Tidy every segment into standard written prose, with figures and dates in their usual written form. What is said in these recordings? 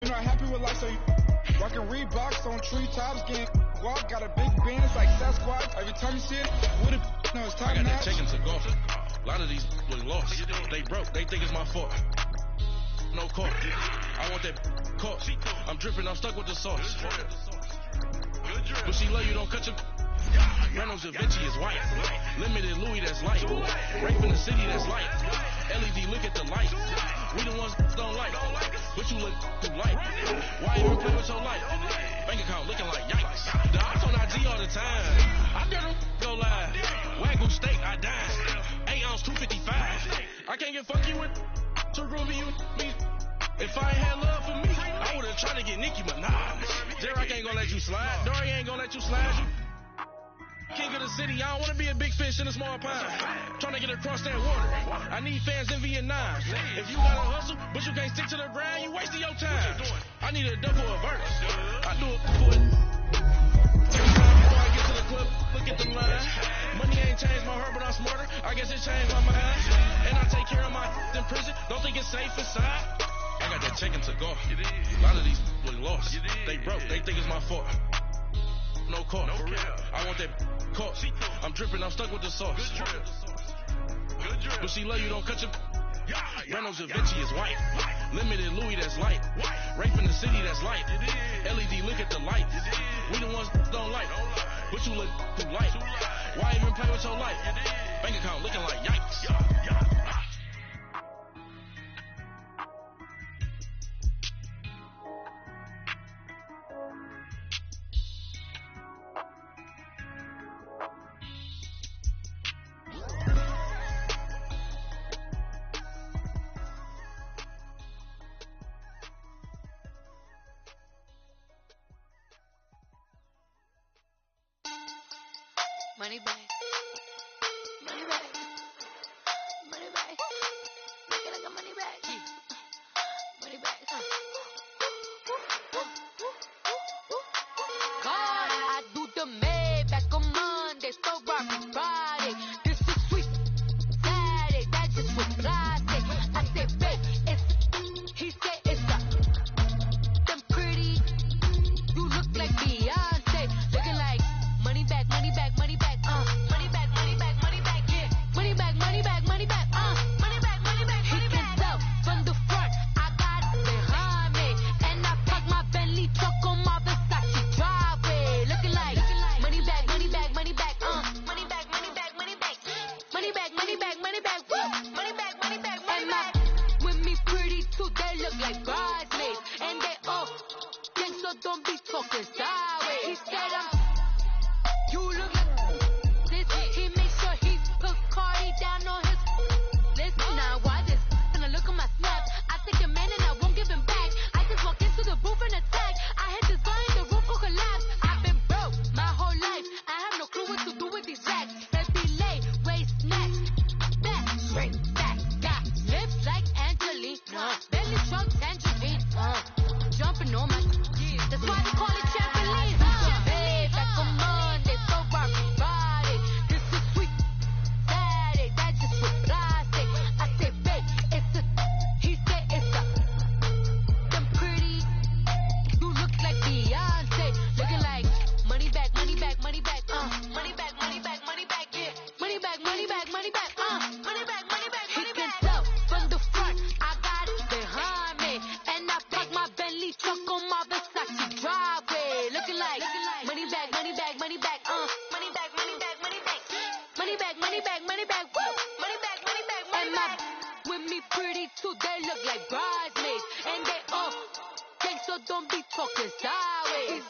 You're not happy with life, so you rockin' Reeboks on treetops, getting guap, got a big band, it's like Sasquatch. Every time you see it, with it, no, it's top I got notch. that chicken to go. A lot of these look lost. They broke, they think it's my fault. No court. I want that caught. I'm dripping, I'm stuck with the sauce. But she love you, don't cut your. Reynolds Da Vinci is white. Limited Louis, that's light. Rape in the city, that's light. LED, look at the light. We the ones don't like. But you look too light. Why even play with your life? Bank account looking like yikes. The ops on IG all the time. I dare them go live. Wagyu steak, I dine. 8 ounce, 255. I can't get funky with too groovy you me. If I ain't had love for me, I would've tried to get Nicki Minaj. J-Rock ain't gonna let you slide. Dory ain't gonna let you slide. King of the city, I don't wanna be a big fish in a small pond. Trying to get across that water. I need fans in Vietnam. If you gotta hustle, but you can't stick to the grind, you wasting your time. I need a double a verse. I do it for it. Every time before I get to the club, look at the line. Money ain't changed my heart, but I'm smarter. I guess it changed my mind. And I take care of my in prison. Don't think it's safe inside. I got that chicken to go. A lot of these look lost. They broke, they think it's my fault. No court. I want that caught. I'm dripping, I'm stuck with the sauce. But she love you, don't cut your. Reynolds Da Vinci is white. Limited Louis, that's light. Rape in the city, that's light. LED, look at the light. We the ones don't like. But you look too light. Why even play with your life? Bank account looking like yikes. Money bag, money bag, money bag. Looking like a money bag, money bag. God, I do the Maybach on Monday, so Rocky Friday. This is sweet Saturday, that's just what I say. I say, babe, it's he said it's them pretty. You look like Beyonce, looking like money bag, money bag, money bag. Money bag, money bag, money bag, yeah. Money bag, money bag, money bag, money bag, money bag, money bag. He can tell from the front, I got it behind me, and I park my Bentley truck on my Versace driveway, looking like money bag, money bag, money bag, money bag, money bag, money bag, money bag, money bag, money bag, money bag, money bag, money bag. With me pretty too, they look like bridesmaids, and they all think so. Don't be talking sideways. He said you look like this. He makes sure he put Cardi down on his list. Now why this? Gonna look at my snaps. I take a man and I won't give him back. I just walk into the booth and attack. I had designed the roof will collapse. I've been broke my whole life. I have no clue what to do with these racks. Baby lay, waist snatch, back, straight back. Got lips like Angelina. Belly truck tangerine. Jumping on my that's why they call it trampoline. Babe, back on Monday, so Rocky Friday. This is sweet Saturday, that's just what I say. I say, babe, it's a, he said it's a, them pretty, you look like Beyonce, looking like money bag, money bag, money bag, money bag, money bag, money bag, yeah. Money bag, money bag, money bag, money bag, money bag, money bag. He can tell from the front, I got it behind me, and I park my Bentley truck on my Versace driveway, looking like money bag, money bag, money bag, money bag, money bag, money bag, money bag, money bag, money bag, woo, money bag, money bag, money bag. With me pretty too, they look like bridesmaids, and they all think so. Don't be talking sideways.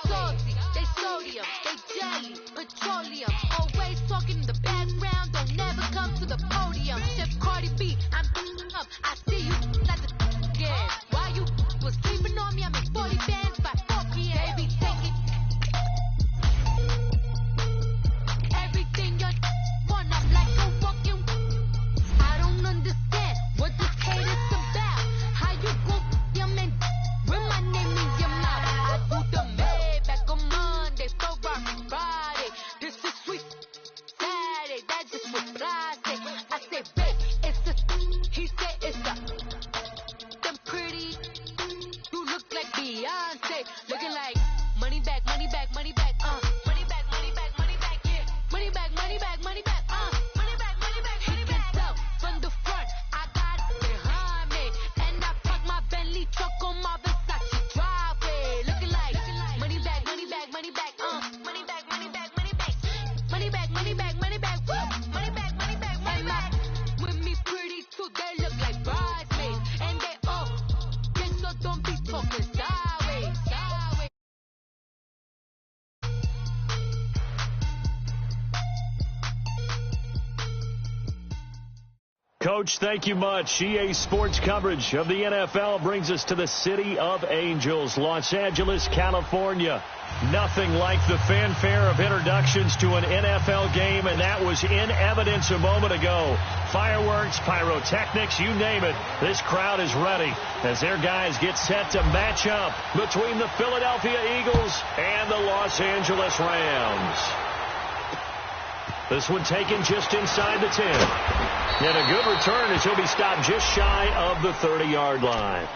Salty, they sodium, they jelly, petroleum. Always talking in the background, don't never come to the podium. Chef Cardi B, I'm up. I see you at the yeah. Why you was sleeping on me? I make 40 bands by 4 p.m. Baby, take it. Everything you want, I'm like a walking. I don't understand what this hate is about. How you go your man when my name is your mouth? I do the Maybach on Monday, so Rocky Friday. This is sweet Saturday, that's just what I say. I say, babe, it's a, he said it's a. Hey, looking like money back, money back, money back, money back, money back, money back, yeah. Money back, money back, money back, money back, money back, money back. He can tell from the front, I got it behind me, and I park my Bentley truck on my Versace driveway. Looking like money back, money back, money back, money back, money back, money back, money back, money back, money back, woo, money back, money back, money back. With me pretty too, they look like bridesmaids, and they all get so don't be talking sideways, sideways. Coach, thank you much. EA Sports coverage of the NFL brings us to the City of Angels, Los Angeles, California. Nothing like the fanfare of introductions to an NFL game, and that was in evidence a moment ago. Fireworks, pyrotechnics, you name it. This crowd is ready as their guys get set to match up between the Philadelphia Eagles and the Los Angeles Rams. This one taken just inside the 10. And a good return as he'll be stopped just shy of the 30-yard line.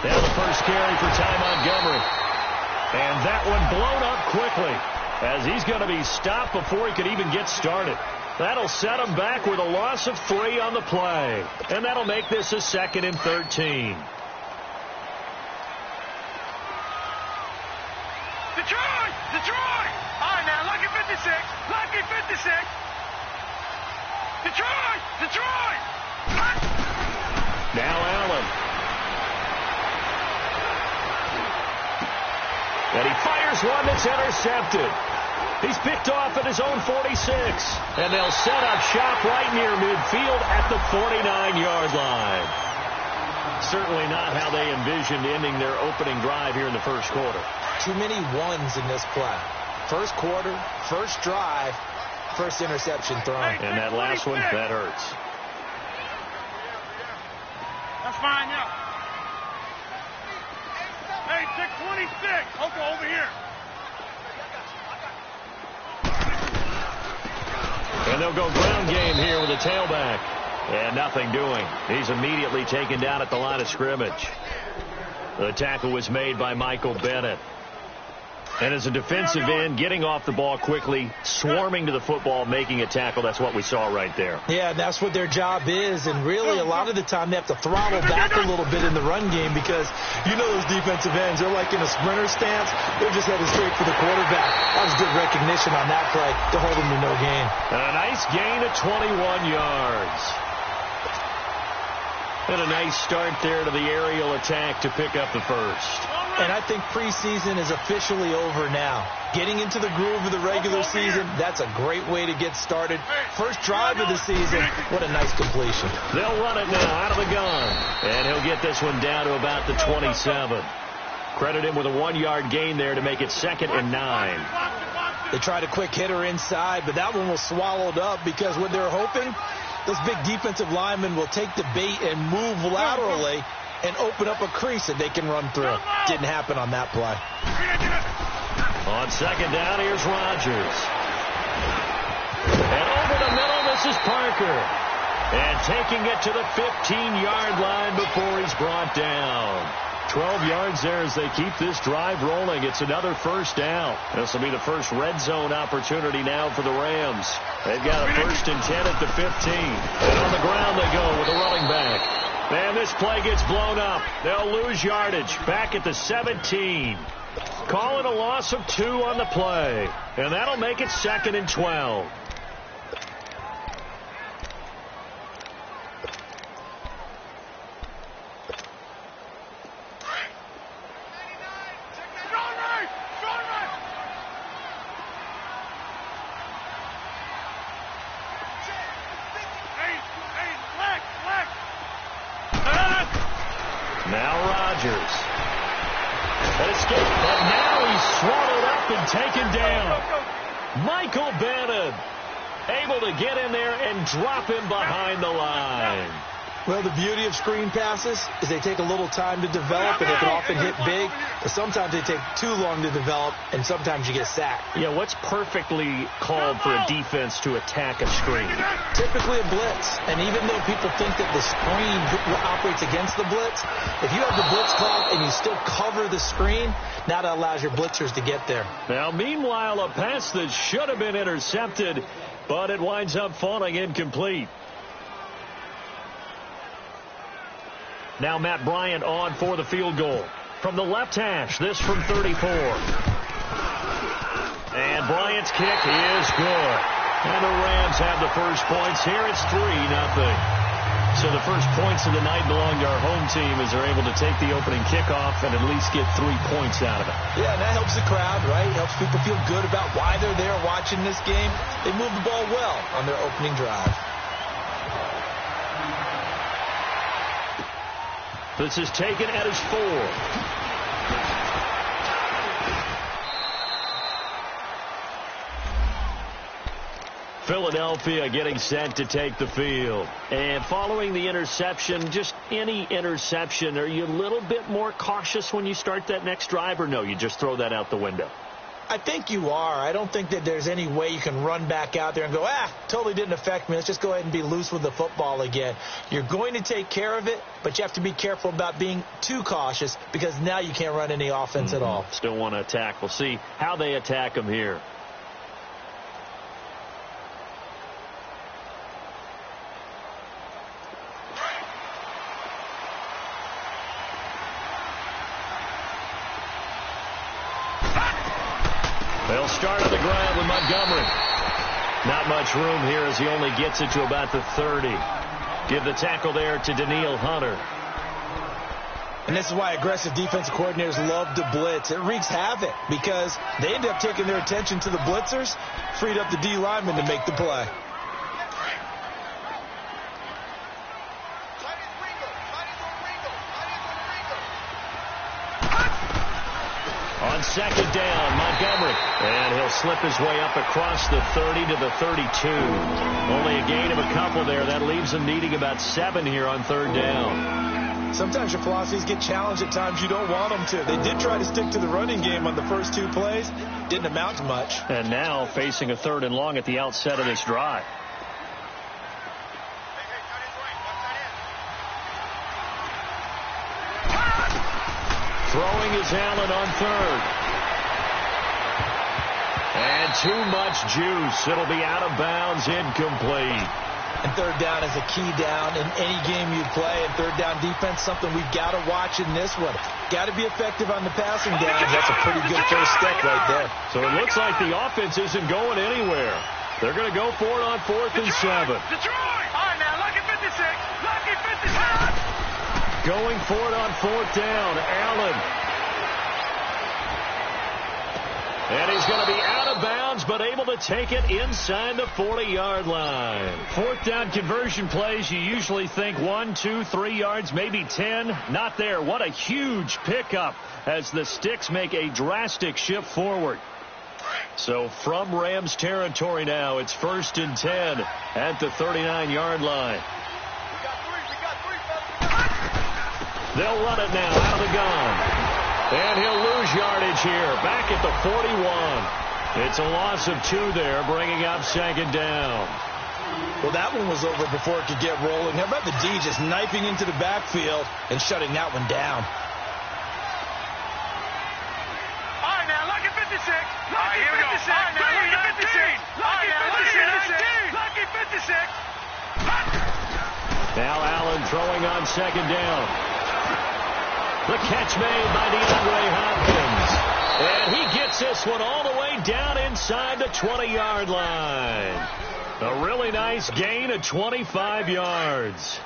Now the first carry for Ty Montgomery. And that one blown up quickly as he's going to be stopped before he could even get started. That'll set him back with a loss of 3 on the play. And that'll make this a 2nd and 13. Detroit! Detroit! All right, now, lucky 56. Lucky 56. Detroit! Detroit! Now Allen. And he fires one that's intercepted. He's picked off at his own 46. And they'll set up shop right near midfield at the 49-yard line. Certainly not how they envisioned ending their opening drive here in the first quarter. Too many ones in this play. First quarter, first drive, first interception thrown. And that last one, that hurts. That's fine, yeah. Hey, check 26. Oko, over here. And they'll go ground game here with a tailback. And nothing doing. He's immediately taken down at the line of scrimmage. The tackle was made by Michael Bennett. And as a defensive end, getting off the ball quickly, swarming to the football, making a tackle, that's what we saw right there. Yeah, that's what their job is. And really, a lot of the time, they have to throttle back a little bit in the run game because, you know, those defensive ends, they're like in a sprinter stance. They're just headed straight for the quarterback. That was good recognition on that play to hold them to no gain. And a nice gain of 21 yards. And a nice start there to the aerial attack to pick up the first. And I think preseason is officially over now. Getting into the groove of the regular season, that's a great way to get started. First drive of the season, what a nice completion. They'll run it now out of the gun. And he'll get this one down to about the 27. Credit him with a 1-yard gain there to make it 2nd and 9. They tried a quick hitter inside, but that one was swallowed up because what they're hoping, those big defensive linemen will take the bait and move laterally and open up a crease that they can run through. Didn't happen on that play. On 2nd down, here's Rodgers. And over the middle, this is Parker. And taking it to the 15-yard line before he's brought down. 12 yards there as they keep this drive rolling. It's another first down. This will be the first red zone opportunity now for the Rams. They've got a 1st and 10 at the 15. And on the ground they go with a running back. And this play gets blown up. They'll lose yardage back at the 17. Call it a loss of 2 on the play. And that'll make it 2nd and 12. Now Rodgers. An escape, and now he's swallowed up and taken down. Michael Bannon able to get in there and drop him behind the line. Well, the beauty of screen passes is they take a little time to develop, and they can often hit big, but sometimes they take too long to develop, and sometimes you get sacked. Yeah, what's perfectly called for a defense to attack a screen? Typically a blitz, and even though people think that the screen operates against the blitz, if you have the blitz called and you still cover the screen, now that allows your blitzers to get there. Now, meanwhile, a pass that should have been intercepted, but it winds up falling incomplete. Now Matt Bryant on for the field goal. From the left hash, this from 34. And Bryant's kick is good. And the Rams have the first points here. It's 3-0. So the first points of the night belong to our home team as they're able to take the opening kickoff and at least get 3 points out of it. Yeah, and that helps the crowd, right? It helps people feel good about why they're there watching this game. They move the ball well on their opening drive. This is taken at his 4. Philadelphia getting set to take the field. And following the interception, just any interception, are you a little bit more cautious when you start that next drive, or no, you just throw that out the window? I think you are. I don't think that there's any way you can run back out there and go, totally didn't affect me. Let's just go ahead and be loose with the football again. You're going to take care of it, but you have to be careful about being too cautious because now you can't run any offense at all. Still want to attack. We'll see how they attack them here. They'll start on the ground with Montgomery. Not much room here as he only gets it to about the 30. Give the tackle there to Danielle Hunter. And this is why aggressive defensive coordinators love to blitz. It wreaks havoc because they end up taking their attention to the blitzers, freed up the D lineman to make the play. On second down, Montgomery. And he'll slip his way up across the 30 to the 32. Only a gain of a couple there. That leaves him needing about 7 here on third down. Sometimes your philosophies get challenged at times you don't want them to. They did try to stick to the running game on the first 2 plays. Didn't amount to much. And now facing a 3rd and long at the outset of this drive. Throwing is Allen on 3rd. And too much juice. It'll be out of bounds, incomplete. And third down is a key down in any game you play. And third down defense, something we've got to watch in this one. Got to be effective on the passing downs. That's a pretty good first step right there. So it looks like the offense isn't going anywhere. They're going to go for it on 4th and 7. Detroit! All right, now, lucky 56. Lucky 56. Going for it on 4th down. Allen. And he's going to be out of bounds, but able to take it inside the 40-yard line. 4th down conversion plays, you usually think 1, 2, 3 yards, maybe 10. Not there. What a huge pickup as the Sticks make a drastic shift forward. So from Rams territory now, it's 1st and 10 at the 39-yard line. They'll run it now out of the gun. And he'll lose yardage here. Back at the 41. It's a loss of 2 there, bringing up 2nd down. Well, that one was over before it could get rolling. How about the D just knifing into the backfield and shutting that one down? All right, now, lucky 56. Lucky 56. All right, now, lucky 56. Lucky 56. Now Allen throwing on 2nd down. The catch made by DeAndre Hopkins. And he gets this one all the way down inside the 20-yard line. A really nice gain of 25 yards.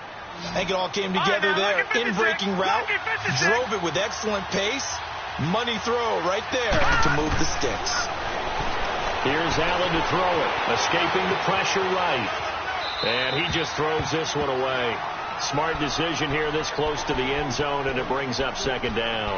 I think it all came together there. In-breaking route, drove it with excellent pace. Money throw right there to move the Sticks. Here's Allen to throw it. Escaping the pressure right. And he just throws this one away. Smart decision here this close to the end zone, and it brings up second down.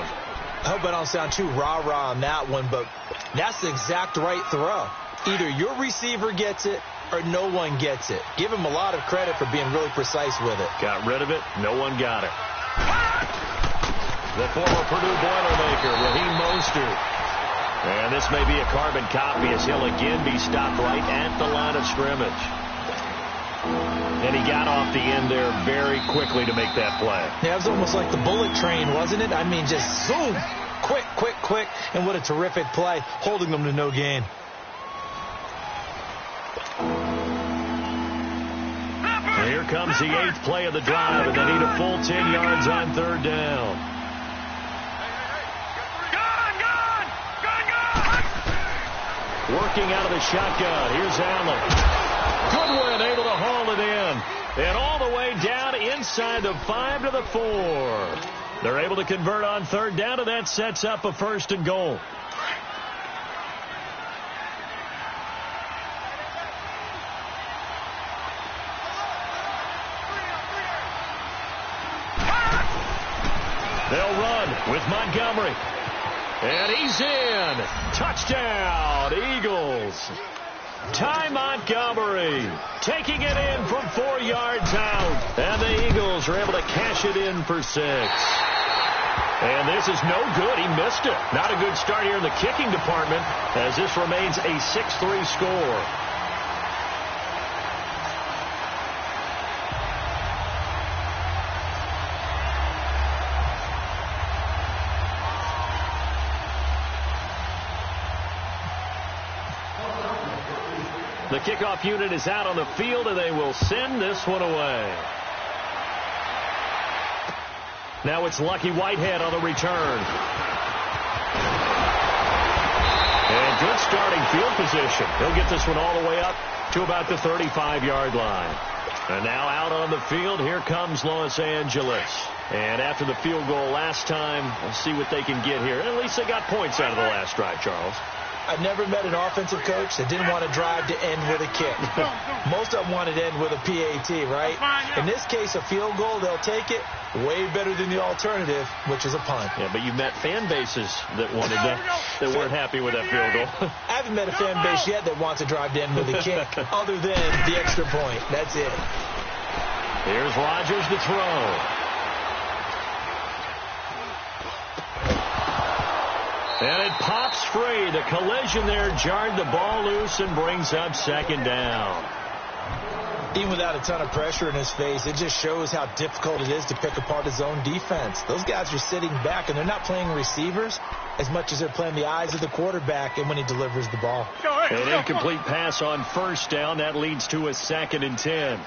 I hope I don't sound too rah-rah on that one, but that's the exact right throw. Either your receiver gets it or no one gets it. Give him a lot of credit for being really precise with it. Got rid of it. No one got it. The former Purdue Boilermaker, Raheem Mostert. And this may be a carbon copy as he'll again be stopped right at the line of scrimmage. And he got off the end there very quickly to make that play. Yeah, it was almost like the bullet train, wasn't it? I mean, just zoom. Quick, quick, quick. And what a terrific play, holding them to no gain. And here comes the 8th play of the drive, and they need a full 10 yards on third down. Working out of the shotgun. Here's Allen. Goodwin able to haul it in. And all the way down inside the 5 to the 4. They're able to convert on third down, and that sets up a 1st and goal. They'll run with Montgomery. And he's in. Touchdown, Eagles. Ty Montgomery taking it in from 4 yards out. And the Eagles are able to cash it in for 6. And this is no good. He missed it. Not a good start here in the kicking department as this remains a 6-3 score. The kickoff unit is out on the field, and they will send this one away. Now it's Lucky Whitehead on the return. And good starting field position. He'll get this one all the way up to about the 35-yard line. And now out on the field, here comes Los Angeles. And after the field goal last time, let's see what they can get here. At least they got points out of the last drive, Charles. I've never met an offensive coach that didn't want to drive to end with a kick. Most of them wanted to end with a PAT, right? In this case, a field goal, they'll take it. Way better than the alternative, which is a punt. Yeah, but you met fan bases that wanted that, that weren't happy with that field goal. I haven't met a fan base yet that wants to drive to end with a kick, other than the extra point. That's it. Here's Rodgers to throw. And it pops free. The collision there jarred the ball loose and brings up second down. Even without a ton of pressure in his face, it just shows how difficult it is to pick apart his own defense. Those guys are sitting back, and they're not playing receivers as much as they're playing the eyes of the quarterback and when he delivers the ball. An incomplete pass on first down. That leads to a 2nd and 10.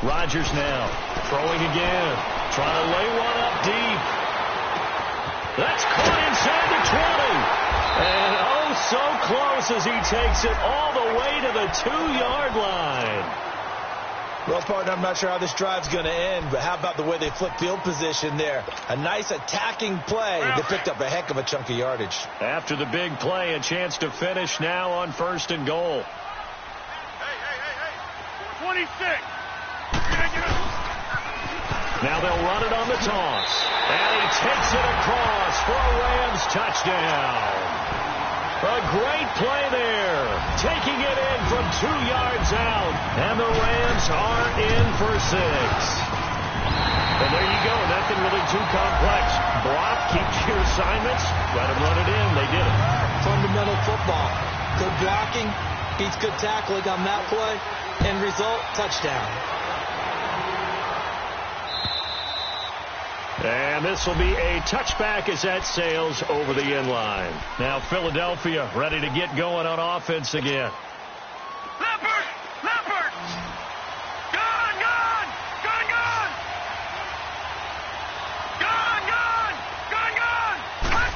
Rodgers now throwing again, trying to lay one up deep. That's caught inside the 20. And oh, so close as he takes it all the way to the 2-yard line. Well, partner, I'm not sure how this drive's going to end, but how about the way they flip field position there? A nice attacking play. They picked up a heck of a chunk of yardage. After the big play, a chance to finish now on 1st and goal. Hey. 26. Now they'll run it on the toss. And he takes it across for a Rams touchdown. A great play there. Taking it in from 2 yards out. And the Rams are in for 6. And there you go. Nothing really too complex. Block, keep your assignments. Let them run it in. They did it. Fundamental football. Good blocking beats good tackling on that play. End result, touchdown. And this will be a touchback as that sails over the end line. Now Philadelphia ready to get going on offense again. Leopard! Leopard! Gone! Gone! Gone! Gone! Gone! Gone! Gone! Gone!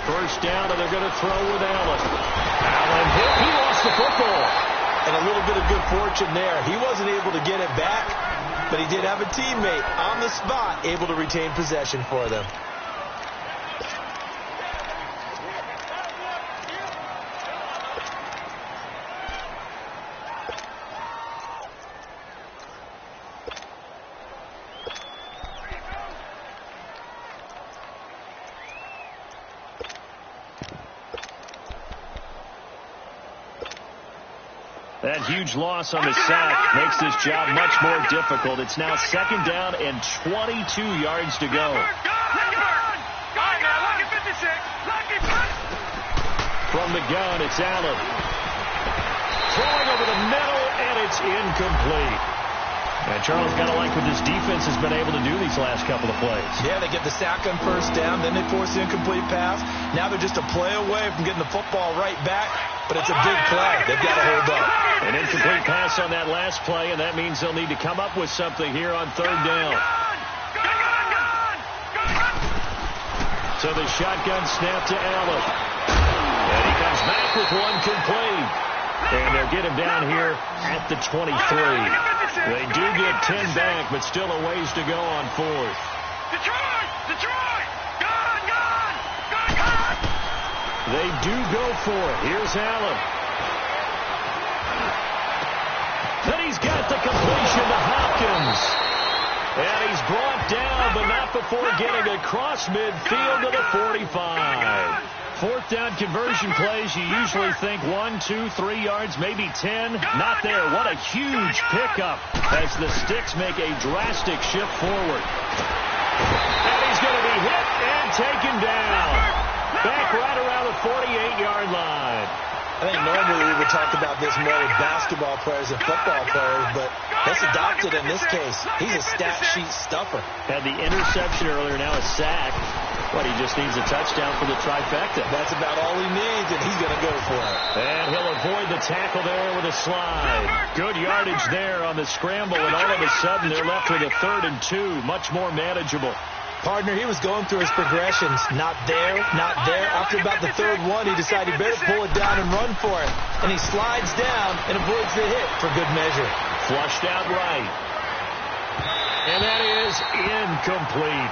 First down, and they're going to throw with Allen. Allen hit. He lost the football. And a little bit of good fortune there. He wasn't able to get it back, but he did have a teammate on the spot able to retain possession for them. That huge loss on the sack makes this job much more difficult. It's now 2nd down and 22 yards to go. From the gun, it's Allen. Throwing over the middle, and it's incomplete. And Charles got to like what this defense has been able to do these last couple of plays. Yeah, they get the sack on 1st down, then they force the incomplete pass. Now they're just a play away from getting the football right back, but it's a big play. They've got to hold up. An incomplete pass on that last play, and that means they'll need to come up with something here on 3rd down. So the shotgun snap to Allen. And he comes back with one complete. And they'll get him down here at the 23. They do get 10 back, but still a ways to go on 4th. Detroit! Gun! They do go for it. Here's Allen. Then he's got the completion to Hopkins. And he's brought down, but not before getting across midfield to the 45. 4th down conversion plays, you usually think 1, 2, 3 yards, maybe 10. Not there. What a huge pickup as the Sticks make a drastic shift forward. And he's going to be hit and taken down. Back right around the 48-yard line. I think normally we would talk about this more with basketball players and football players, but that's adopted in this case. He's a stat sheet stuffer. Had the interception earlier, now a sack. But he just needs a touchdown for the trifecta. That's about all he needs, and he's going to go for it. And he'll avoid the tackle there with a slide. Good yardage there on the scramble, and all of a sudden they're left with a 3rd and 2, much more manageable. Partner, he was going through his progressions. Not there, not there. After about the 3rd one, he decided he better pull it down and run for it. And he slides down and avoids the hit for good measure. Flushed out right. And that is incomplete.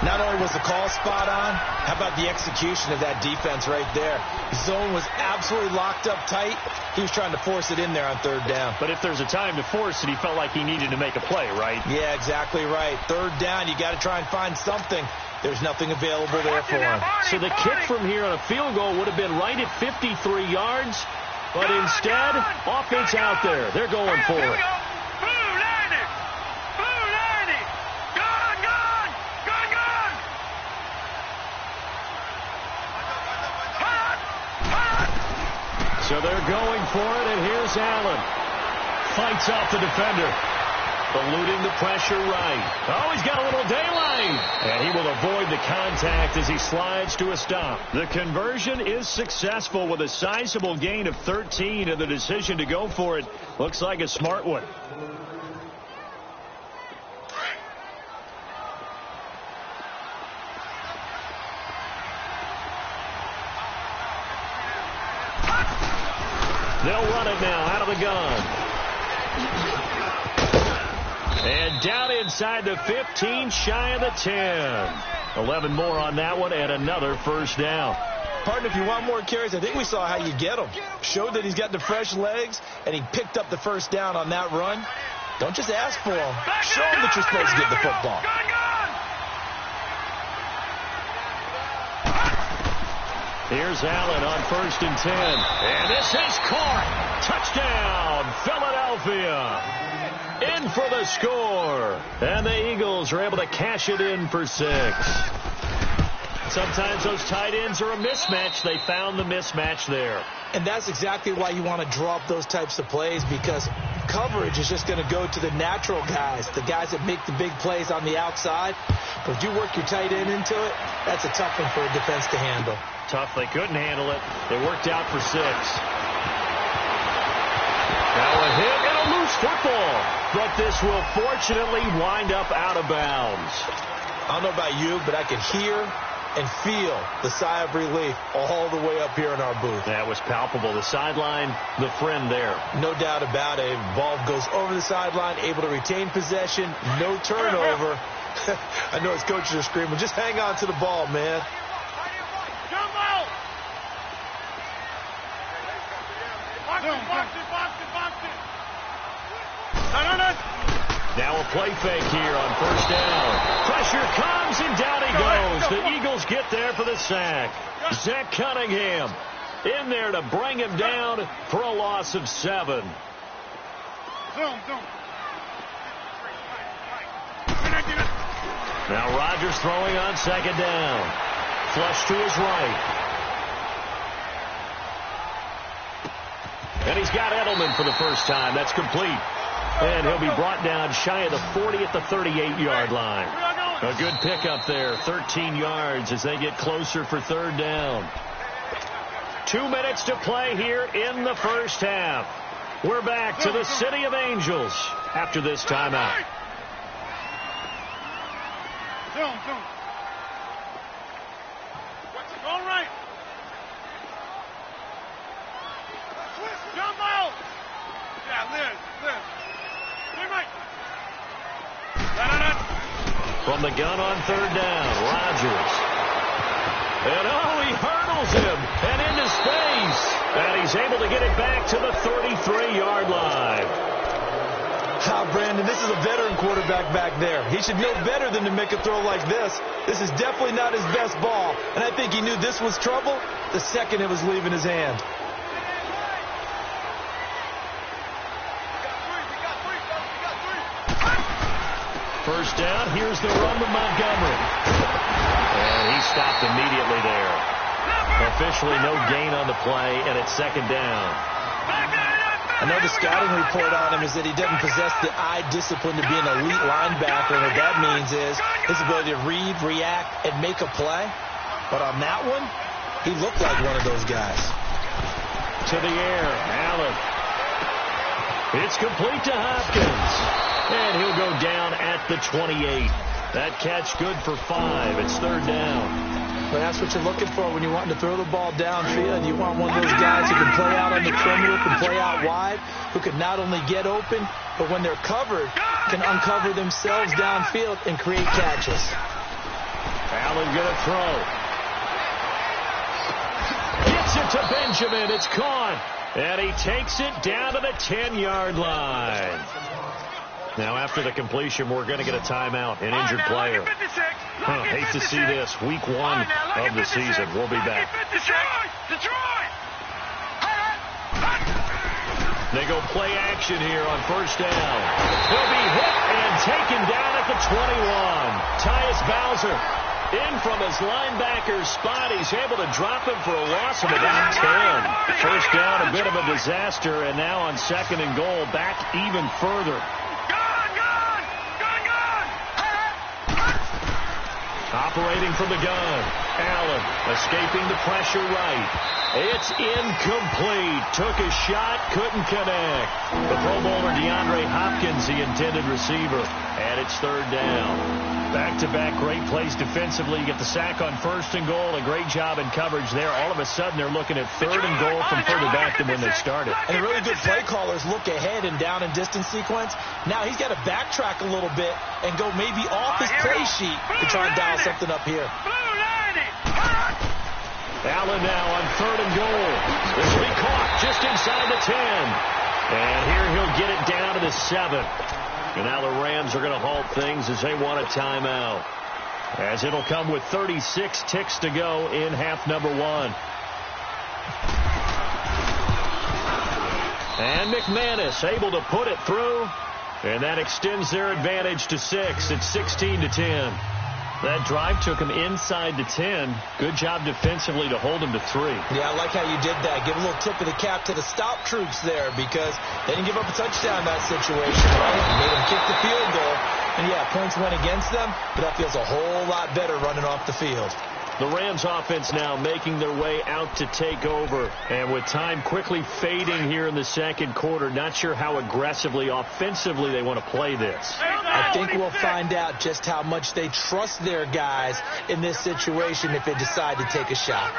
Not only was the call spot on, how about the execution of that defense right there? The zone was absolutely locked up tight. He was trying to force it in there on 3rd down. But if there's a time to force it, he felt like he needed to make a play, right? Yeah, exactly right. 3rd down, you got to try and find something. There's nothing available there for him. So the kick from here on a field goal would have been right at 53 yards. But instead, offense out there. They're going for it. So they're going for it, and here's Allen. Fights off the defender. Eluding the pressure right. Oh, he's got a little daylight. And he will avoid the contact as he slides to a stop. The conversion is successful with a sizable gain of 13, and the decision to go for it looks like a smart one. They'll run it now out of the gun. And down inside the 15, shy of the 10. 11 more on that one and another 1st down. Partner, if you want more carries, I think we saw how you get them. Showed that he's got the fresh legs, and he picked up the 1st down on that run. Don't just ask for them. Show him that you're supposed to get the football. Here's Allen on 1st and 10. And this is caught. Touchdown, Philadelphia. In for the score. And the Eagles are able to cash it in for 6. Sometimes those tight ends are a mismatch. They found the mismatch there. And that's exactly why you want to draw up those types of plays, because coverage is just going to go to the natural guys, the guys that make the big plays on the outside. But if you work your tight end into it, that's a tough one for a defense to handle. Tough. They couldn't handle it. They worked out for 6. Now a hit and a loose football. But this will fortunately wind up out of bounds. I don't know about you, but I could hear and feel the sigh of relief all the way up here in our booth. That was palpable. The sideline, the friend there. No doubt about it. Ball goes over the sideline, able to retain possession, no turnover. I know his coaches are screaming, just hang on to the ball, man. Now a play fake here on first down. Pressure comes, and down he goes. The Eagles get there for the sack. Zach Cunningham in there to bring him down for a loss of 7. Now Rodgers throwing on second down. Flush to his right. And he's got Edelman for the first time. That's complete. And he'll be brought down shy of the 40 at the 38-yard line. A good pickup there, 13 yards as they get closer for third down. 2 minutes to play here in the first half. We're back to the City of Angels after this timeout. All right. Jumbo! Yeah, Liz. From the gun on third down, Rodgers. And he hurdles him and into space. And he's able to get it back to the 33-yard line. Brandon, this is a veteran quarterback back there. He should know better than to make a throw like this. This is definitely not his best ball. And I think he knew this was trouble the second it was leaving his hand. First down, here's the run to Montgomery. And he stopped immediately there. Officially no gain on the play, and it's second down. I know the scouting report on him is that he doesn't possess the eye discipline to be an elite linebacker, and what that means is his ability to read, react, and make a play. But on that one, he looked like one of those guys. To the air, Allen. It's complete to Hopkins. And he'll go down at the 28. That catch good for 5. It's third down. Well, that's what you're looking for when you're wanting to throw the ball downfield. You want one of those guys who can play out on the perimeter, can play out wide, who can not only get open, but when they're covered, can uncover themselves downfield and create catches. Allen going to throw. Gets it to Benjamin. It's caught. And he takes it down to the 10-yard line. Now, after the completion, we're going to get a timeout, an injured player. Hate to see this. Week 1 of the season. We'll be back. They go play action here on first down. He'll be hit and taken down at the 21. Tyus Bowser in from his linebacker spot. He's able to drop him for a loss of about 10. First down, a bit of a disaster, and now on second and goal, back even further. Operating from the gun. Allen escaping the pressure right. It's incomplete. Took a shot, couldn't connect. The Pro Bowler DeAndre Hopkins, the intended receiver. And it's third down. Back-to-back great plays defensively. You get the sack on first and goal. A great job in coverage there. All of a sudden, they're looking at third and goal from further back than when they started. And the really good play callers look ahead and down and distance sequence. Now he's got to backtrack a little bit and go maybe off his play sheet to try and dial something up here. Allen now on third and goal. This will be caught just inside the 10. And here he'll get it down to the 7. And now the Rams are going to halt things as they want a timeout. As it'll come with 36 ticks to go in half number 1. And McManus able to put it through. And that extends their advantage to 6. It's 16-10. That drive took him inside the 10. Good job defensively to hold him to 3. Yeah, I like how you did that. Give a little tip of the cap to the stop troops there because they didn't give up a touchdown in that situation, right? Made them kick the field goal. And, yeah, points went against them, but that feels a whole lot better running off the field. The Rams offense now making their way out to take over. And with time quickly fading here in the second quarter, not sure how aggressively, offensively they want to play this. I think we'll find out just how much they trust their guys in this situation if they decide to take a shot.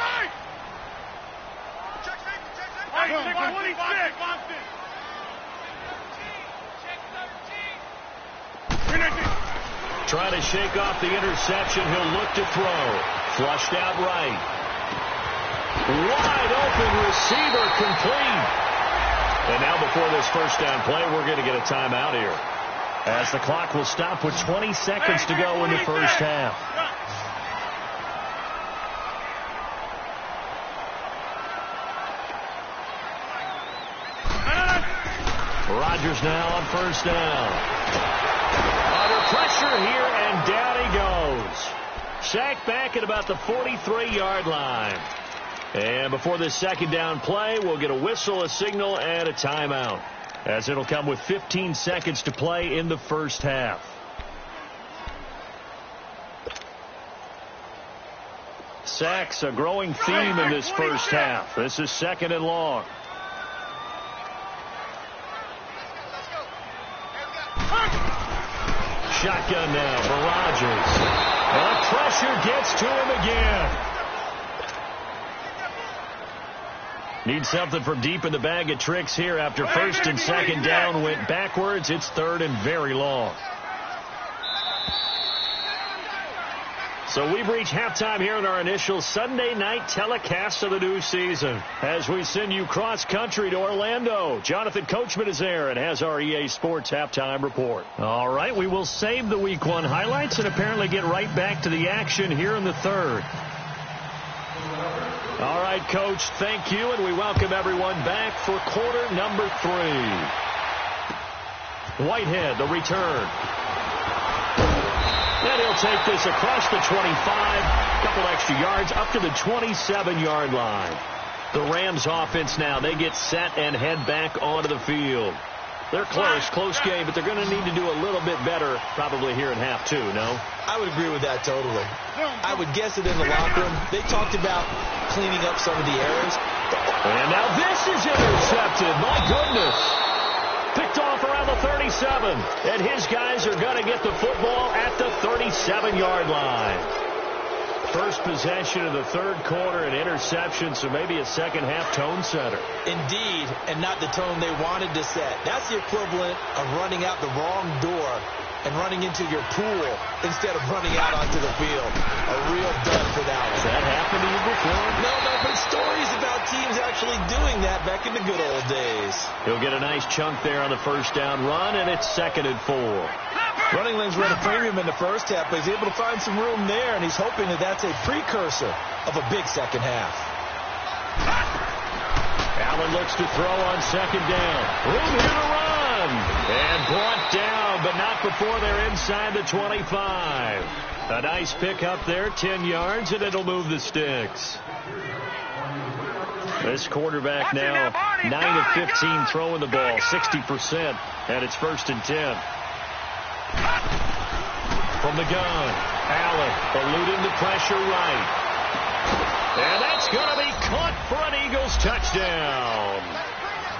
Trying to shake off the interception. He'll look to throw. Flushed out right. Wide open receiver complete. And now before this first down play, we're going to get a timeout here, as the clock will stop with 20 seconds to go in the first half. Rodgers now on first down. Under pressure here, and down he goes. Sacked back at about the 43-yard line. And before this second down play, we'll get a whistle, a signal, and a timeout, as it'll come with 15 seconds to play in the first half. Sacks, a growing theme in this first half. This is second and long. Shotgun now for Rodgers. The pressure gets to him again. Need something from deep in the bag of tricks here after first and second down went backwards. It's third and very long. So we've reached halftime here in our initial Sunday night telecast of the new season, as we send you cross-country to Orlando. Jonathan Coachman is there and has our EA Sports halftime report. All right, we will save the Week 1 highlights and apparently get right back to the action here in the third. All right, Coach, thank you, and we welcome everyone back for quarter number 3. Whitehead, the return. And he'll take this across the 25, couple extra yards, up to the 27-yard line. The Rams offense now, they get set and head back onto the field. They're close game, but they're going to need to do a little bit better probably here in half 2, no? I would agree with that totally. I would guess it in the locker room. They talked about cleaning up some of the errors. And now this is intercepted. My goodness. Picked off around the 37. And his guys are going to get the football at the 37-yard line. First possession of the third quarter, an interception, so maybe a second-half tone setter. Indeed, and not the tone they wanted to set. That's the equivalent of running out the wrong door and running into your pool instead of running out onto the field. A real dud for that one. Has that happened to you before? No, but stories about teams actually doing that back in the good old days. He'll get a nice chunk there on the first down run, and it's 2nd and 4. Running lanes were at a premium in the first half, but he's able to find some room there, and he's hoping that that's a precursor of a big second half. Allen looks to throw on second down. Room here to run. And brought down, but not before they're inside the 25. A nice pick up there, 10 yards, and it'll move the sticks. This quarterback now 9 of 15 throwing the ball, 60%, and it's 1st and 10. From the gun, Allen eluding the pressure right. And that's going to be caught for an Eagles touchdown,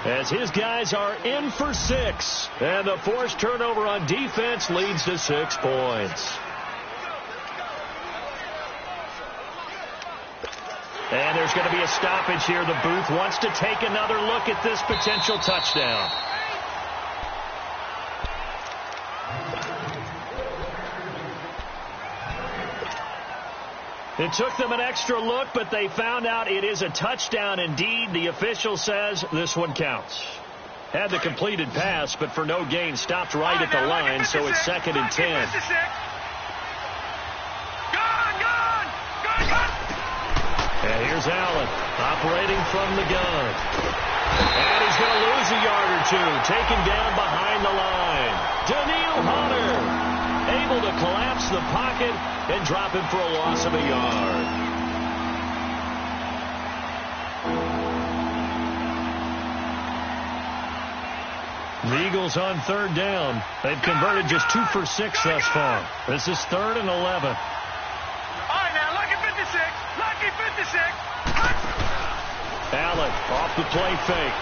as his guys are in for 6. And the forced turnover on defense leads to 6 points. And there's going to be a stoppage here. The booth wants to take another look at this potential touchdown. It took them an extra look, but they found out it is a touchdown indeed. The official says this one counts. Had the completed pass, but for no gain, stopped right at the line, so it's 2nd and 10. And here's Allen operating from the gun. And he's going to lose a yard or two, taken down behind the line. Daniil Hunter able to collapse the pocket and drop him for a loss of a yard. The Eagles on 3rd down. They've converted just 2 for 6 thus far. This is 3rd and 11. All right, now look at 56. Lucky 56. Allen off the play fake.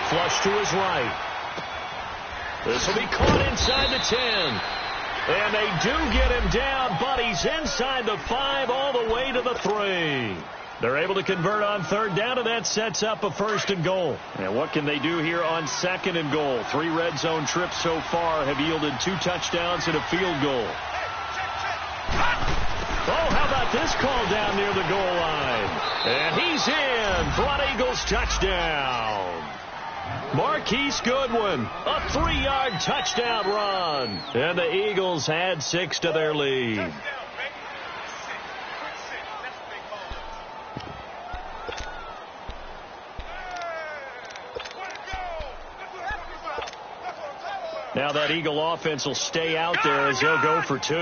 Flush to his right. This will be caught inside the 10. And they do get him down, but he's inside the 5 all the way to the 3. They're able to convert on third down, and that sets up a 1st and goal. And what can they do here on 2nd and goal? 3 red zone trips so far have yielded 2 touchdowns and a field goal. Oh, how about this call down near the goal line? And he's in for an Eagles touchdown. Marquise Goodwin, a 3-yard touchdown run. And the Eagles add 6 to their lead. Now that Eagle offense will stay out there as they'll go for 2.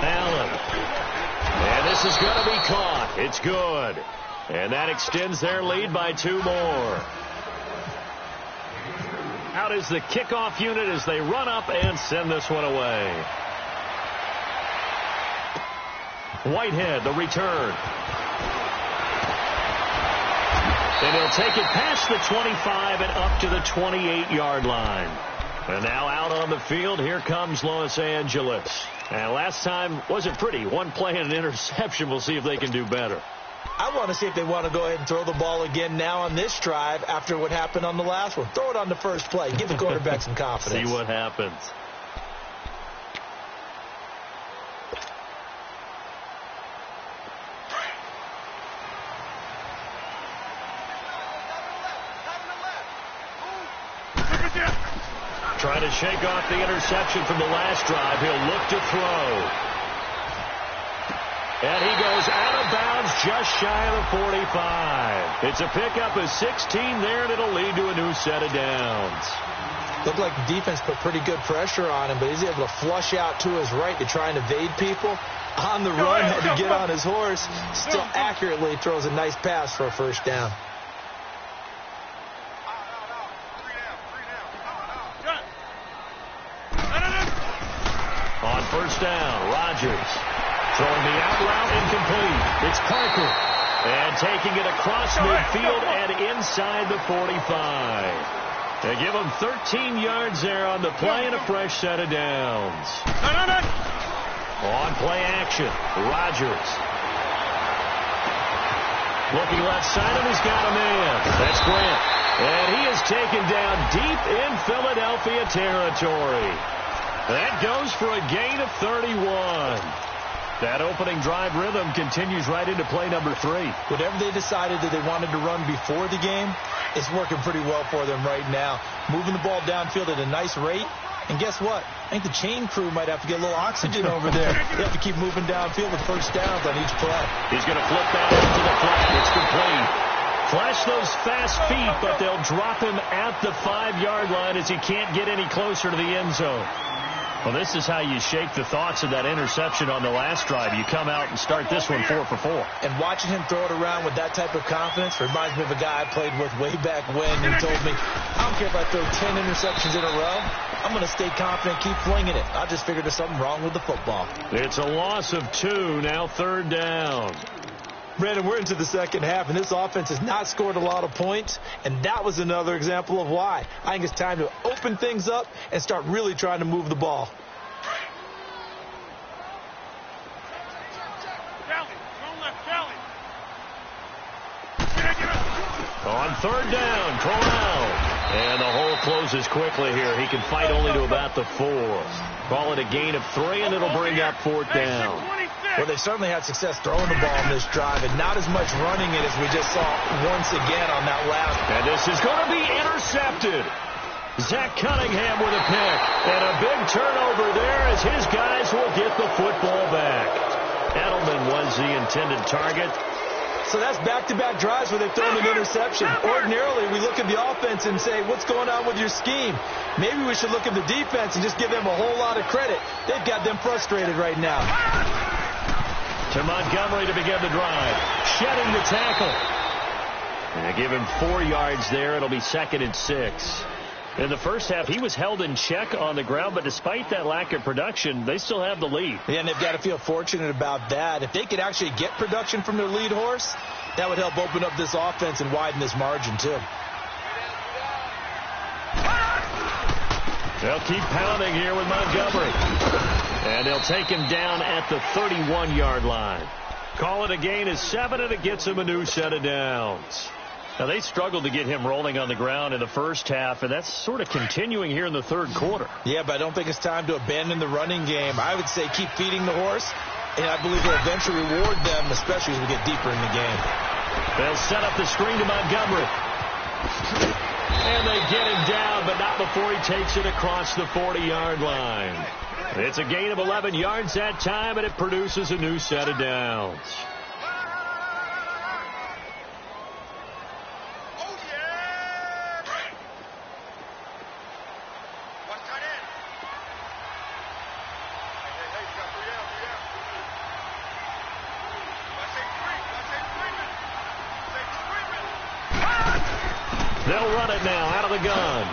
Allen. And this is going to be caught. It's good. And that extends their lead by 2 more. Out is the kickoff unit as they run up and send this one away. Whitehead, the return. And he'll take it past the 25 and up to the 28-yard line. And now out on the field, here comes Los Angeles. And last time wasn't pretty. 1 play and an interception. We'll see if they can do better. I want to see if they want to go ahead and throw the ball again now on this drive after what happened on the last one. Throw it on the first play. Give the quarterback some confidence. See what happens. Trying to shake off the interception from the last drive. He'll look to throw. And he goes out of bounds just shy of the 45. It's a pickup of 16 there, and it'll lead to a new set of downs. Looked like the defense put pretty good pressure on him, but he's able to flush out to his right to try and evade people. On the run, had to get on his horse. Still accurately throws a nice pass for a 1st down. On 1st down, Rodgers throwing the out route incomplete. It's Parker. And taking it across midfield and inside the 45. They give him 13 yards there on the play and a fresh set of downs. On play action, Rodgers. Looking left side, and he's got a man. That's Grant. And he is taken down deep in Philadelphia territory. That goes for a gain of 31. That opening drive rhythm continues right into play number 3. Whatever they decided that they wanted to run before the game, it's working pretty well for them right now. Moving the ball downfield at a nice rate. And guess what? I think the chain crew might have to get a little oxygen over there. They have to keep moving downfield with 1st downs on each play. He's going to flip that into the flat. It's complete. Flash those fast feet, but they'll drop him at the 5-yard line as he can't get any closer to the end zone. Well, this is how you shake the thoughts of that interception on the last drive. You come out and start this one 4 for 4. And watching him throw it around with that type of confidence reminds me of a guy I played with way back when who told me, I don't care if I throw 10 interceptions in a row. I'm going to stay confident, keep flinging it. I just figured there's something wrong with the football. It's a loss of 2, now 3rd down. Brandon, we're into the second half, and this offense has not scored a lot of points, and that was another example of why. I think it's time to open things up and start really trying to move the ball. On 3rd down, Corral. And the hole closes quickly here. He can fight only to about the 4. Call it a gain of 3, and it'll bring up 4th down. Well, they certainly had success throwing the ball on this drive, and not as much running it as we just saw once again on that last. And this is going to be intercepted. Zach Cunningham with a pick. And a big turnover there as his guys will get the football back. Edelman was the intended target. So that's back-to-back drives where they've thrown an interception. Ordinarily, we look at the offense and say, what's going on with your scheme? Maybe we should look at the defense and just give them a whole lot of credit. They've got them frustrated right now. To Montgomery to begin the drive. Shedding the tackle. And they give him 4 yards there. It'll be 2nd and 6. In the first half, he was held in check on the ground, but despite that lack of production, they still have the lead. Yeah, and they've got to feel fortunate about that. If they could actually get production from their lead horse, that would help open up this offense and widen this margin, too. They'll keep pounding here with Montgomery. And they'll take him down at the 31-yard line. Call it a gain of 7, and it gets him a new set of downs. Now, they struggled to get him rolling on the ground in the first half, and that's sort of continuing here in the third quarter. Yeah, but I don't think it's time to abandon the running game. I would say keep feeding the horse, and I believe he'll eventually reward them, especially as we get deeper in the game. They'll set up the screen to Montgomery. And they get him down, but not before he takes it across the 40-yard line. It's a gain of 11 yards that time, and it produces a new set of downs. They'll run it now out of the gun.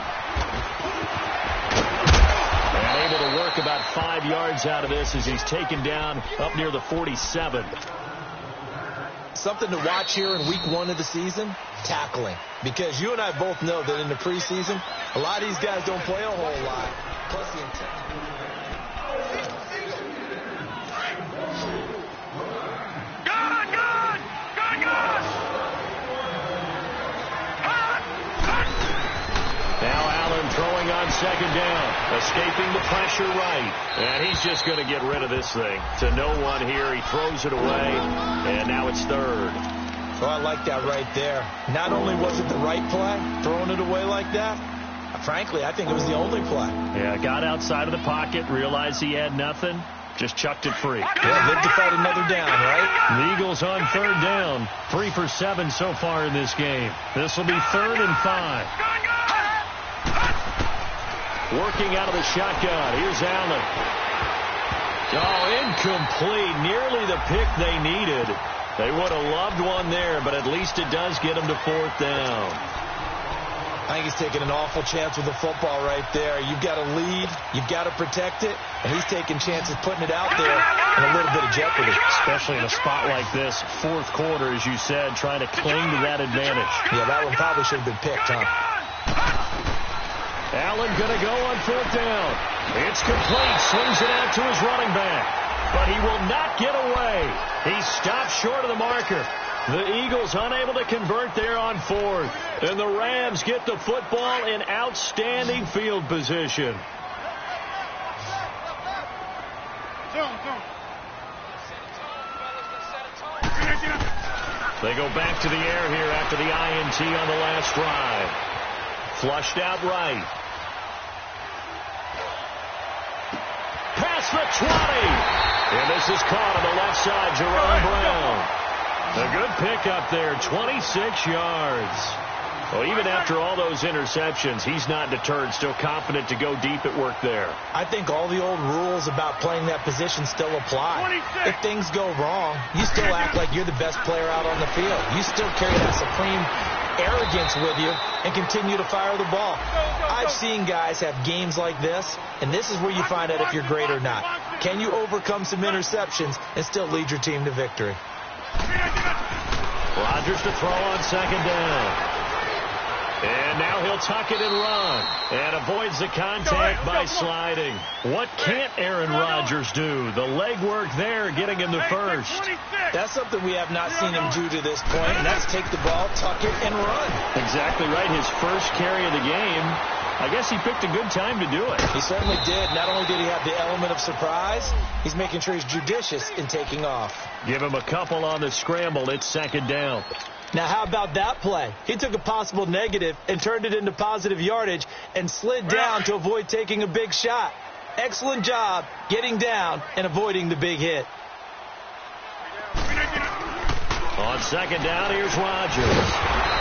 And able to work about 5 yards out of this as he's taken down up near the 47. Something to watch here in week 1 of the season, tackling. Because you and I both know that in the preseason, a lot of these guys don't play a whole lot. Plus the intent. Now Allen throwing on second down, escaping the pressure right. And he's just going to get rid of this thing. To no one here, he throws it away, and now it's third. Oh, I like that right there. Not only was it the right play, throwing it away like that, frankly, I think it was the only play. Yeah, got outside of the pocket, realized he had nothing, just chucked it free. Yeah, live to fight another down, right? The Eagles on third down, 3 for 7 so far in this game. This will be 3rd and 5. Working out of the shotgun. Here's Allen. Oh, incomplete. Nearly the pick they needed. They would have loved one there, but at least it does get them to 4th down. I think he's taking an awful chance with the football right there. You've got to lead. You've got to protect it. And he's taking chances putting it out there in a little bit of jeopardy. Especially in a spot like this, 4th quarter, as you said, trying to cling to that advantage. Yeah, that one probably should have been picked, huh? Allen going to go on 4th down. It's complete. Swings it out to his running back. But he will not get away. He stops short of the marker. The Eagles unable to convert there on 4th. And the Rams get the football in outstanding field position. They go back to the air here after the INT on the last drive. Flushed out right. Past the 20. And this is caught on the left side, Jerron Brown. A good pickup there, 26 yards. Well, even after all those interceptions, he's not deterred, still confident to go deep at work there. I think all the old rules about playing that position still apply. 26. If things go wrong, you still act like you're the best player out on the field. You still carry that supreme arrogance with you and continue to fire the ball. I've seen guys have games like this, and this is where you find out if you're great or not. Can you overcome some interceptions and still lead your team to victory? Rodgers to throw on second down. And now he'll tuck it and run. And avoids the contact by sliding. What can't Aaron Rodgers do? The legwork there getting him the first. That's something we have not seen him do to this point, and that's take the ball, tuck it, and run. Exactly right. His first carry of the game. I guess he picked a good time to do it. He certainly did. Not only did he have the element of surprise, he's making sure he's judicious in taking off. Give him a couple on the scramble. It's second down. Now, how about that play? He took a possible negative and turned it into positive yardage and slid down to avoid taking a big shot. Excellent job getting down and avoiding the big hit. On second down, here's Rodgers.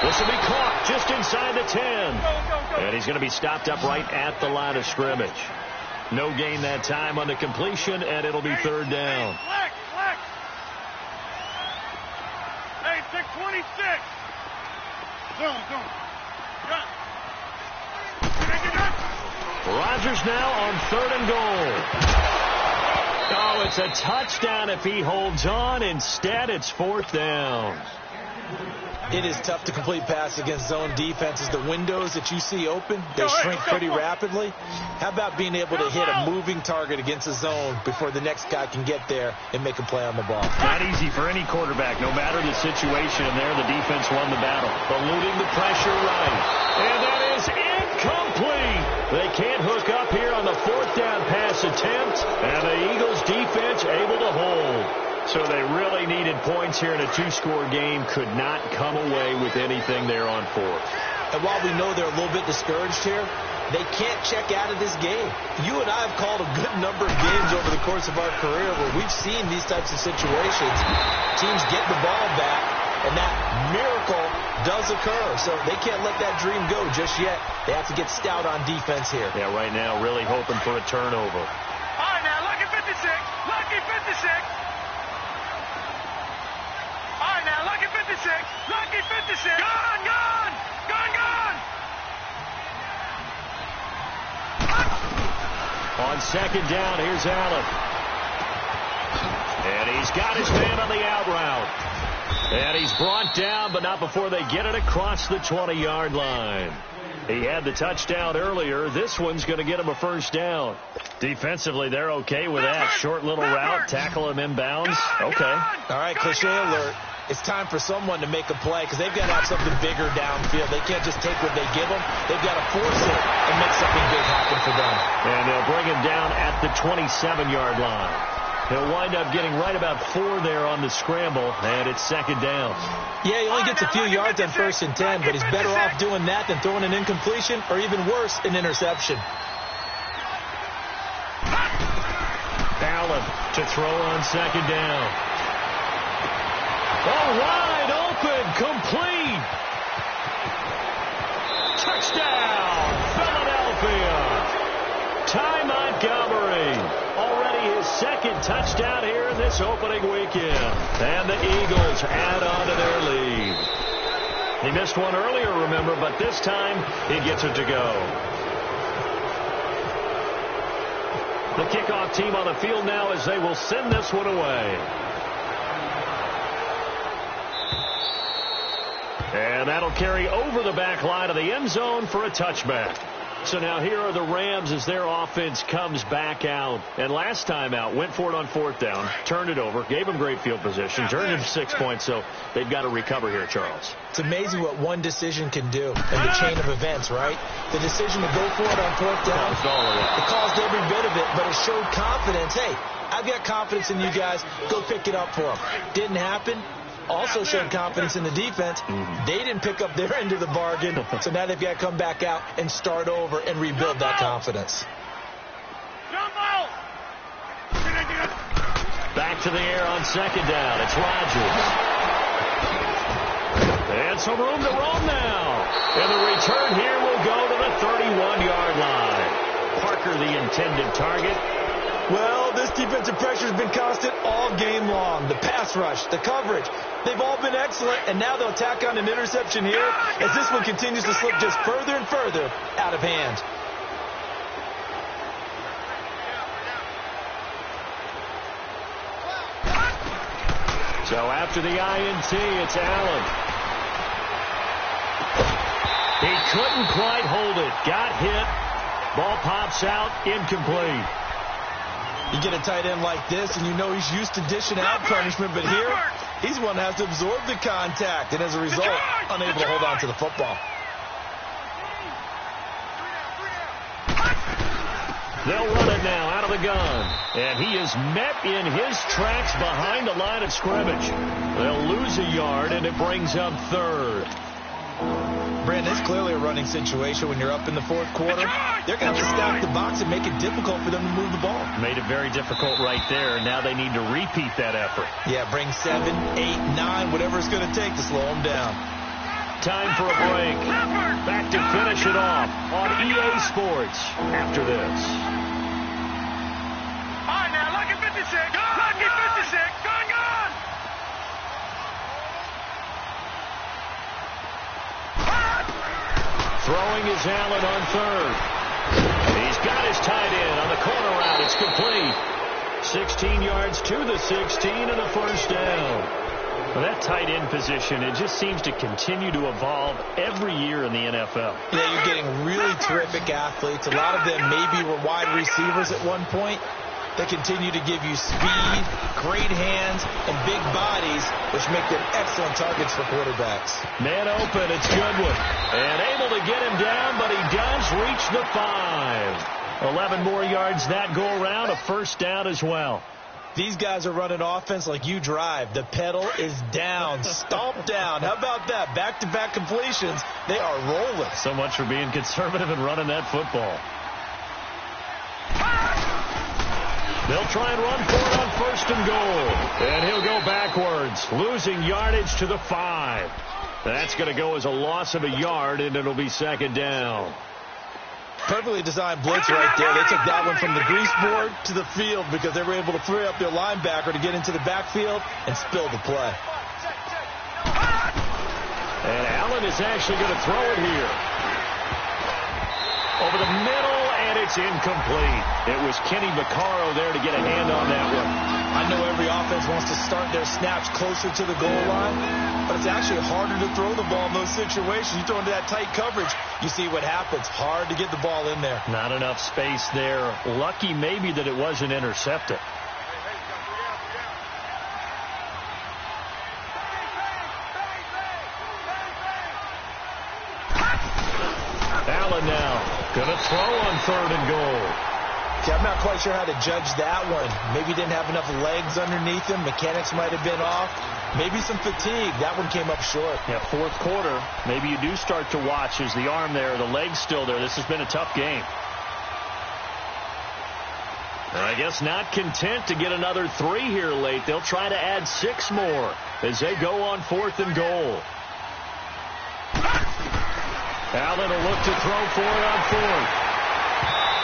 This will be caught just inside the 10. And he's going to be stopped up right at the line of scrimmage. No gain that time on the completion, and it'll be third down. Hey, 626. Zoom. Rodgers now on 3rd and goal. Oh, it's a touchdown if he holds on. Instead, it's 4th down. It is tough to complete passes against zone defenses. The windows that you see open, they shrink pretty rapidly. How about being able to hit a moving target against a zone before the next guy can get there and make a play on the ball? Not easy for any quarterback, no matter the situation. And there, the defense won the battle. Eluding the pressure right. And that is incomplete. They can't hook up here on the 4th down pass attempt. And the Eagles defense able to hold. So they really needed points here in a 2-score game. Could not come away with anything there on 4th. And while we know they're a little bit discouraged here, they can't check out of this game. You and I have called a good number of games over the course of our career where we've seen these types of situations. Teams get the ball back, and that miracle does occur. So they can't let that dream go just yet. They have to get stout on defense here. Yeah, right now really hoping for a turnover. All right, now, lucky 56. Lucky 56. All right, now, lucky 56. Lucky 56. Gone, gone. Gone, gone. On 2nd down, here's Allen. And he's got his man on the out route. And he's brought down, but not before they get it across the 20-yard line. He had the touchdown earlier. This one's going to get him a 1st down. Defensively, they're okay with that. Short little route, tackle him inbounds. Okay. All right, cliche alert. It's time for someone to make a play because they've got to have something bigger downfield. They can't just take what they give them. They've got to force it and make something big happen for them. And they'll bring him down at the 27-yard line. He'll wind up getting right about 4 there on the scramble, and it's 2nd down. Yeah, he only gets a few yards on 1st and 10, but he's better off doing that than throwing an incompletion or even worse, an interception. Allen to throw on 2nd down. Oh, wide open, complete. Touchdown, Philadelphia. Ty Montgomery, already his 2nd touchdown here in this opening weekend. And the Eagles add on to their lead. He missed one earlier, remember, but this time he gets it to go. The kickoff team on the field now as they will send this one away. And that'll carry over the back line of the end zone for a touchback. So now here are the Rams as their offense comes back out. And last time out, went for it on 4th down, turned it over, gave them great field position, turned it 6 points, so they've got to recover here, Charles. It's amazing what one decision can do in the chain of events, right? The decision to go for it on 4th down, it caused every bit of it, but it showed confidence. Hey, I've got confidence in you guys. Go pick it up for them. Didn't happen. Also showed confidence in the defense. They didn't pick up their end of the bargain, so now they've got to come back out and start over and rebuild that confidence. Back to the air on 2nd down. It's Rodgers. And some room to roam now. And the return here will go to the 31-yard line. Parker, the intended target. Well, this defensive pressure has been constant all game long. The pass rush, the coverage, they've all been excellent, and now they'll tack on an interception here as this one continues to slip just further and further out of hand. So after the INT, it's Allen. He couldn't quite hold it. Got hit. Ball pops out, incomplete. You get a tight end like this, and you know he's used to dishing out punishment, but here, he's one that has to absorb the contact, and as a result, unable to hold on to the football. They'll run it now out of the gun, and he is met in his tracks behind the line of scrimmage. They'll lose a yard, and it brings up 3rd. Brandon, it's clearly a running situation when you're up in the 4th quarter. They're going to have to stack the box and make it difficult for them to move the ball. Made it very difficult right there. Now they need to repeat that effort. Yeah, bring 7, 8, 9, whatever it's going to take to slow them down. Time for a break. Back to finish it off on EA Sports after this. All right, now, lucky 56. Lucky 56. Gone, gone. Throwing is Allen on 3rd. He's He's got his tight end on the corner route. It's complete. 16 yards to the 16 and a first down. Well, that tight end position, it just seems to continue to evolve every year in the NFL. Yeah, you're getting really terrific athletes. A lot of them maybe were wide receivers at one point. They continue to give you speed, great hands, and big bodies, which make them excellent targets for quarterbacks. Man open, it's Goodwin. And able to get him down, but he does reach the 5. 11 more yards that go around, a first down as well. These guys are running offense like you drive. The pedal is down, stomped down. How about that? Back-to-back completions. They are rolling. So much for being conservative and running that football. They'll try and run for it on first and goal. And he'll go backwards, losing yardage to the 5. That's going to go as a loss of a yard, and it'll be second down. Perfectly designed blitz right there. They took that one from the grease board to the field because they were able to free up their linebacker to get into the backfield and spill the play. And Allen is actually going to throw it here. Over the middle, and it's incomplete. It was Kenny Vaccaro there to get a hand on that one. I know every offense wants to start their snaps closer to the goal line, but it's actually harder to throw the ball in those situations. You throw into that tight coverage, you see what happens. Hard to get the ball in there. Not enough space there. Lucky maybe that it wasn't intercepted. Allen now going to throw on third and goal. See, I'm not quite sure how to judge that one. Maybe he didn't have enough legs underneath him. Mechanics might have been off. Maybe some fatigue. That one came up short. Yeah, fourth quarter. Maybe you do start to watch as the arm there, the leg's still there. This has been a tough game. I guess not content to get another 3 here late. They'll try to add 6 more as they go on fourth and goal. Allen will look to throw for it on fourth.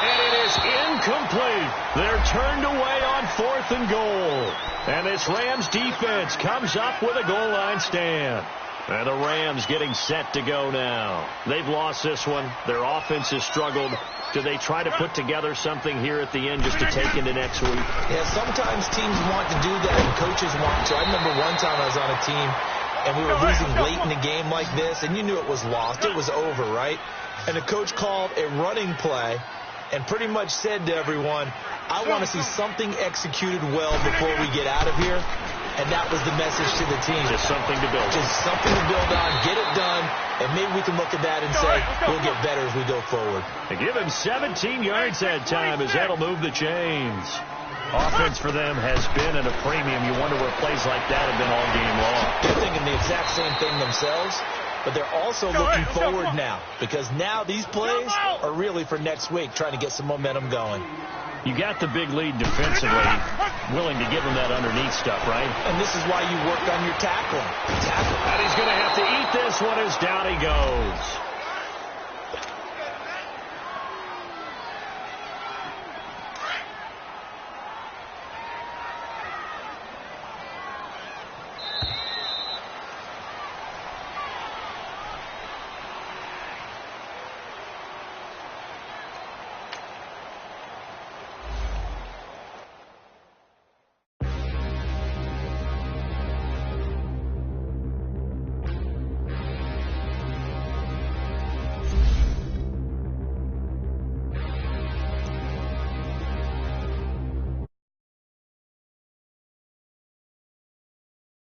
And it is incomplete. They're turned away on fourth and goal. And this Rams defense comes up with a goal line stand. And the Rams getting set to go now. They've lost this one. Their offense has struggled. Do they try to put together something here at the end just to take into next week? Yeah, sometimes teams want to do that and coaches want to. I remember one time I was on a team and we were losing late in a game like this, and you knew it was lost. It was over, right? And the coach called a running play and pretty much said to everyone, I want to see something executed well before we get out of here. And that was the message to the team. Just something to build. Just something to build on, get it done, and maybe we can look at that and say we'll get better as we go forward. They give him 17 yards that time as that'll move the chains. Offense for them has been at a premium. You wonder where plays like that have been all game long. They're thinking the exact same thing themselves, but they're also looking forward now because now these plays are really for next week, trying to get some momentum going. You got the big lead defensively, willing to give him that underneath stuff, right? And this is why you work on your tackling. And he's going to have to eat this one as down he goes.